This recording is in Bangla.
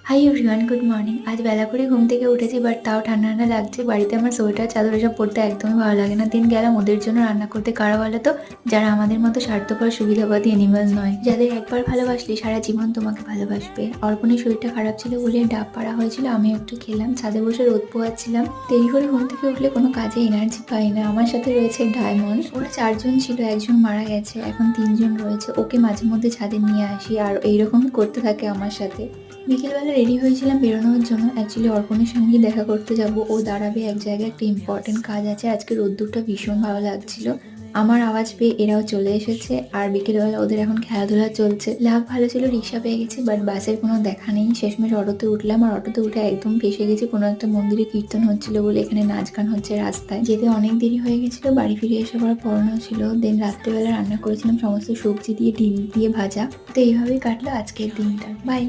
Hi everyone, good morning. আজ বেলা করে ঘুম থেকে উঠেছি, বাট তাও ঠান্ডা ঠান্ডা লাগছে। বাড়িতে আমার সোয়েটার চাদর এসব পরতে একদমই ভালো লাগে না। দিন গেলাম ওদের জন্য রান্না করতে, কারা বলে তো, যারা আমাদের মতো স্বার্থপর সুবিধাবাদী অ্যানিমাল নয়, যাদের একবার ভালোবাসলে সারা জীবন তোমাকে ভালোবাসবে। অর্পণের শরীরটা খারাপ ছিল বলে ডাব পাড়া হয়েছিল, আমি একটু খেলাম, ছাদে বসে রোদ পোহাচ্ছিলাম। দেরি করে ঘুম থেকে উঠলে কোনো কাজে এনার্জি পাই না। আমার সাথে রয়েছে ডায়মন্ড, ওরা 4জন ছিল, একজন মারা গেছে, এখন 3জন রয়েছে। ওকে মাঝে মধ্যে ছাদে নিয়ে আসি আর এইরকমই করতে থাকে আমার সাথে। বিকেলবেলা রেডি হয়েছিলাম বেরোনোর জন্য। অ্যাকচুয়ালি অর্পণের সঙ্গে দেখা করতে যাব, ও দাঁড়াবে এক জায়গায়, একটা ইম্পর্টেন্ট কাজ আছে। আজকে রোদ্দুরটা ভীষণ ভালো লাগছিল। আমার আওয়াজ পেয়ে এরাও চলে এসেছে, আর বিকেলবেলা ওদের এখন খেলাধুলা চলছে। লাভ ভালো ছিল, রিক্সা পেয়ে গেছি, বাট বাসের কোনো দেখা নেই। শেষমেশ অটোতে উঠলাম, আর অটোতে উঠে একদম ফেসে গেছি। কোনো একটা মন্দিরে কীর্তন হচ্ছিল বলে এখানে নাচ গান হচ্ছে রাস্তায়। যেতে অনেক দেরি হয়ে গেছিলো, বাড়ি ফিরে এসে পড়া পড়ানো ছিল। দেন রাত্রেবেলা রান্না করেছিলাম সমস্ত সবজি দিয়ে, ডিম দিয়ে ভাজা। তো এইভাবেই কাটলো আজকের দিনটা। বাই।